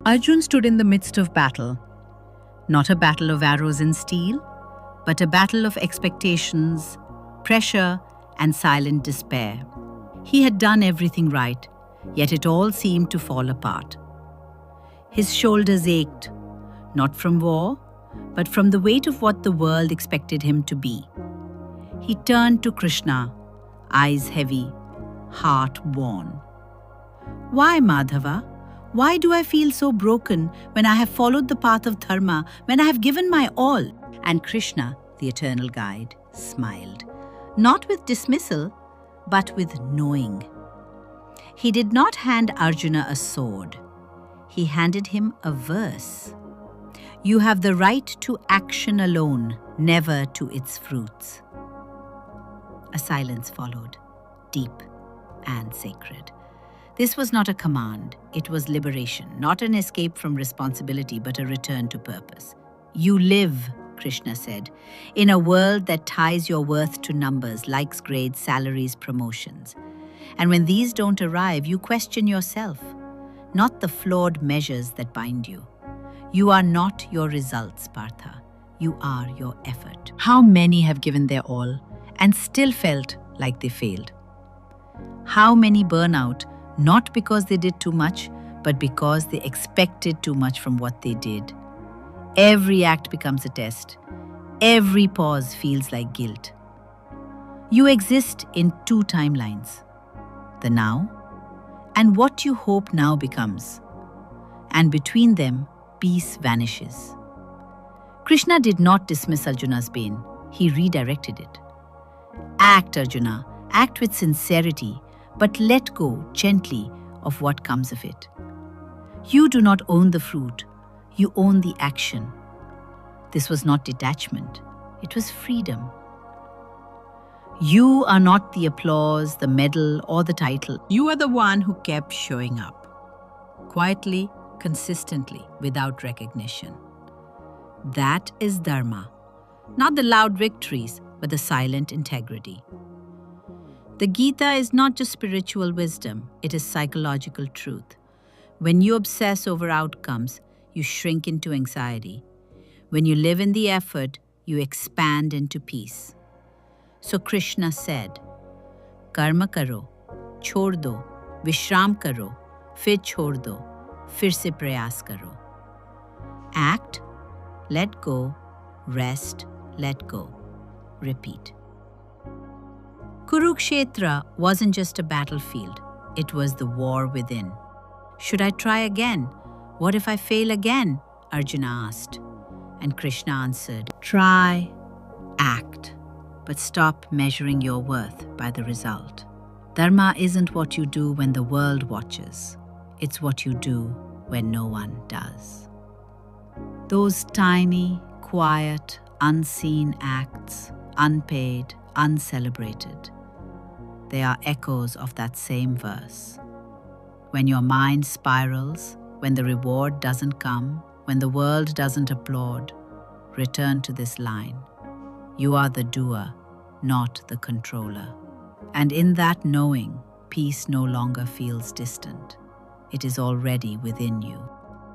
Arjun stood in the midst of battle, not a battle of arrows and steel, but a battle of expectations, pressure, and silent despair. He had done everything right, yet it all seemed to fall apart. His shoulders ached, not from war, but from the weight of what the world expected him to be. He turned to Krishna, eyes heavy, heart worn. Why, Madhava? Why do I feel so broken when I have followed the path of dharma, when I have given my all? And Krishna, the eternal guide, smiled, not with dismissal, but with knowing. He did not hand Arjuna a sword. He handed him a verse. You have the right to action alone, never to its fruits. A silence followed, deep and sacred. This was not a command, it was liberation, not an escape from responsibility, but a return to purpose. You live, Krishna said, in a world that ties your worth to numbers, likes, grades, salaries, promotions. And when these don't arrive, you question yourself, not the flawed measures that bind you. You are not your results, Partha. You are your effort. How many have given their all and still felt like they failed? How many burn out, not because they did too much, but because they expected too much from what they did? Every act becomes a test. Every pause feels like guilt. You exist in two timelines, the now and what you hope now becomes. And between them, peace vanishes. Krishna did not dismiss Arjuna's pain, he redirected it. Act, Arjuna, act with sincerity, but let go gently of what comes of it. You do not own the fruit, you own the action. This was not detachment, it was freedom. You are not the applause, the medal, or the title. You are the one who kept showing up, quietly, consistently, without recognition. That is dharma, not the loud victories, but the silent integrity. The Gita is not just spiritual wisdom, it is psychological truth. When you obsess over outcomes, you shrink into anxiety. When you live in the effort, you expand into peace. So Krishna said, Karma karo, chhod do, vishram karo, fir chhod do, fir se prayas karo. Act, let go, rest, let go. Repeat. Kurukshetra wasn't just a battlefield, it was the war within. Should I try again? What if I fail again? Arjuna asked. And Krishna answered, try, act, but stop measuring your worth by the result. Dharma isn't what you do when the world watches, it's what you do when no one does. Those tiny, quiet, unseen acts, unpaid, uncelebrated, they are echoes of that same verse. When your mind spirals, when the reward doesn't come, when the world doesn't applaud, return to this line. You are the doer, not the controller. And in that knowing, peace no longer feels distant. It is already within you.